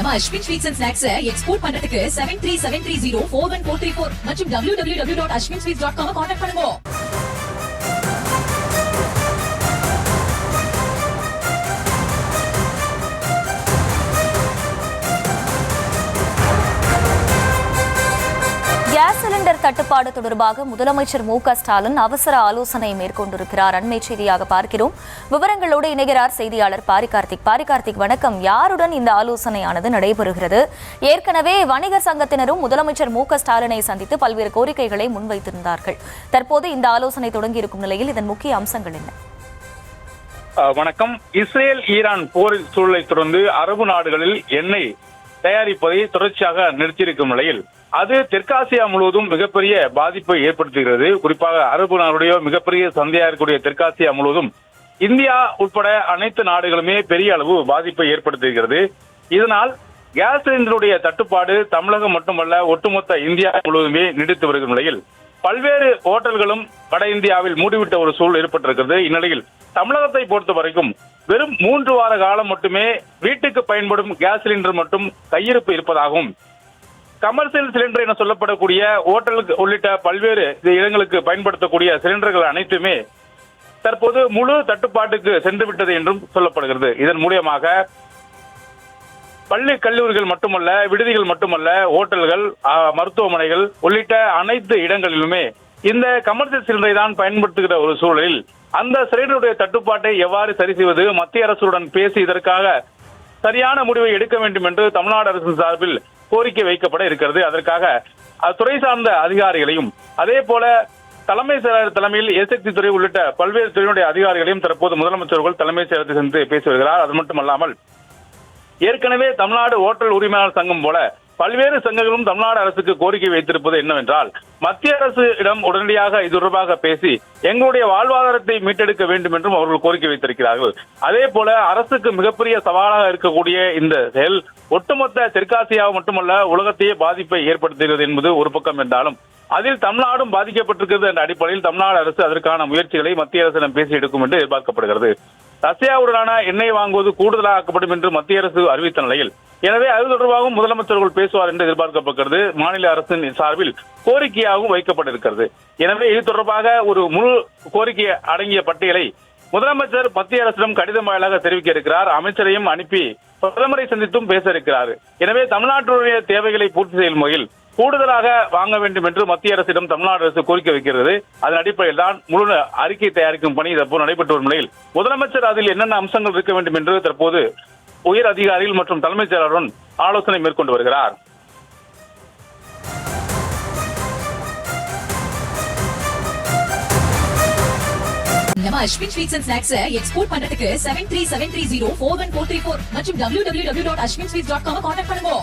நம்ம Ashwin sweets and snacks export பண்றதுக்கு 7373041434 மற்றும் www.ashwinsweets.com கான்டாக்ட் பண்ணுங்க. கேஸ் சிலிண்டர் தட்டுப்பாடு தொடர்பாக முதலமைச்சர் மு.க. ஸ்டாலின் அவசர ஆலோசனை மேற்கொண்டிருக்கிறார். அண்மை செய்தியாக பார்க்கிறோம். விவரங்களோடு இணைகிறார் செய்தியாளர் பாரிகார்த்திக். வணக்கம். யாருடன் இந்த ஆலோசனையானது நடைபெறுகிறது? ஏற்கனவே வணிகர் சங்கத்தினரும் முதலமைச்சர் மு.க. ஸ்டாலினை சந்தித்து பல்வேறு கோரிக்கைகளை முன்வைத்திருந்தார்கள். தற்போது இந்த ஆலோசனை தொடங்கியிருக்கும் நிலையில் இதன் முக்கிய அம்சங்கள் என்ன? வணக்கம். இஸ்ரேல் ஈரான் போர் சூழலை தொடர்ந்து அரபு நாடுகளில் எண்ணெய் தயாரிப்பதை தொடர்ச்சியாக நிறுத்தியிருக்கும் நிலையில் அது தெற்காசியா முழுவதும் மிகப்பெரிய பாதிப்பை ஏற்படுத்துகிறது. குறிப்பாக அரபு நாடுடைய மிகப்பெரிய சந்தையா இருக்கக்கூடிய தெற்காசியா முழுவதும் இந்தியா உட்பட அனைத்து நாடுகளுமே பெரிய அளவு பாதிப்பை ஏற்படுத்துகிறது. இதனால் கேஸ் சிலிண்டருடைய தட்டுப்பாடு தமிழகம் மட்டுமல்ல ஒட்டுமொத்த இந்தியா முழுவதுமே நீடித்து வருகிற நிலையில் பல்வேறு ஹோட்டல்களும் வட இந்தியாவில் மூடிவிட்ட ஒரு சூழல் ஏற்பட்டிருக்கிறது. இந்நிலையில் தமிழகத்தை பொறுத்த வரைக்கும் வெறும் 3 வார காலம் மட்டுமே வீட்டுக்கு பயன்படும் கேஸ் சிலிண்டர் மட்டும் கையிருப்பு இருப்பதாகவும் கமர்சியல் சிலிண்டர் என சொல்லப்படக்கூடிய ஹோட்டலுக்கு உள்ளிட்ட பல்வேறு இடங்களுக்கு பயன்படுத்தக்கூடிய சிலிண்டர்கள் அனைத்துமே தற்போது முழு தட்டுப்பாட்டுக்கு சென்று விட்டது என்றும் சொல்லப்படுகிறது. இதன் மூலியமாக பள்ளி கல்லூரிகள் மட்டுமல்ல, விடுதிகள் மட்டுமல்ல, ஹோட்டல்கள், மருத்துவமனைகள் உள்ளிட்ட அனைத்து இடங்களிலுமே இந்த கமர்சியல் சிலிண்டரை தான் பயன்படுத்துகிற ஒரு சூழலில் அந்த சிலிண்டருடைய தட்டுப்பாட்டை எவ்வாறு சரி செய்வது, மத்திய அரசுடன் பேசி இதற்காக சரியான முடிவை எடுக்க வேண்டும் என்று தமிழ்நாடு அரசின் சார்பில் கோரிக்கை வைக்கப்பட இருக்கிறது. அதற்காக துறை சார்ந்த அதிகாரிகளையும் அதே போல தலைமை செயலர் தலைமையில் எரிசக்தி துறை உள்ளிட்ட பல்வேறு துறையினுடைய அதிகாரிகளையும் தற்போது முதலமைச்சர்கள் தலைமை செயலகத்தை சென்று பேசி வருகிறார். அது மட்டுமல்லாமல் ஏற்கனவே தமிழ்நாடு ஓட்டல் உரிமையாளர் சங்கம் போல பல்வேறு சங்கங்களும் தமிழ்நாடு அரசுக்கு கோரிக்கை வைத்திருப்பது என்னவென்றால் மத்திய அரசிடம் உடனடியாக இது தொடர்பாக பேசி எங்களுடைய வாழ்வாதாரத்தை மீட்டெடுக்க வேண்டும் என்றும் அவர்கள் கோரிக்கை வைத்திருக்கிறார்கள். அதே போல அரசுக்கு மிகப்பெரிய சவாலாக இருக்கக்கூடிய இந்த செயல் ஒட்டுமொத்த தெற்காசியா மட்டுமல்ல உலகத்தையே பாதிப்பை ஏற்படுத்துகிறது என்பது ஒரு பக்கம் என்றாலும் அதில் தமிழ்நாடும் பாதிக்கப்பட்டிருக்கிறது என்ற அடிப்படையில் தமிழ்நாடு அரசு அதற்கான முயற்சிகளை மத்திய அரசிடம் பேசி எடுக்கும் என்று எதிர்பார்க்கப்படுகிறது. ரஷ்யாவுடனான எண்ணெய் வாங்குவது கூடுதலாக்கப்படும் என்று மத்திய அரசு அறிவித்த நிலையில் எனவே அது தொடர்பாகவும் முதலமைச்சர்கள் பேசுவார் என்று எதிர்பார்க்கப்படுகிறது. மாநில அரசின் சார்பில் கோரிக்கையாகவும் வைக்கப்பட்டிருக்கிறது. எனவே இது தொடர்பாக ஒரு முழு கோரிக்கை அடங்கிய பட்டியலை முதலமைச்சர் மத்திய அரசிடம் கடிதம் வாயிலாக தெரிவிக்க இருக்கிறார். அமைச்சரையும் அனுப்பி பிரதமரை சந்தித்தும் பேச இருக்கிறார். எனவே தமிழ்நாட்டுடைய தேவைகளை பூர்த்தி செய்யும் வகையில் கூடுதலாக வாங்க வேண்டும் என்று மத்திய அரசிடம் தமிழ்நாடு அரசு கோரிக்கை வைக்கிறது. அதன் அடிப்படையில் தான் முழு அறிக்கை தயாரிக்கும் பணி தற்போது நடைபெற்று வரும் நிலையில் முதலமைச்சர் அதில் என்னென்ன அம்சங்கள் இருக்க வேண்டும் என்று தற்போது உயர் அதிகாரிகள் மற்றும் தலைமைச் செயலருடன் ஆலோசனை மேற்கொண்டு வருகிறார். நம்ம Ashwin sweets and snacks export பண்றதுக்கு 7373041434 மற்றும் www.ashwinsweets.com கான்டாக்ட் பண்ணுங்க.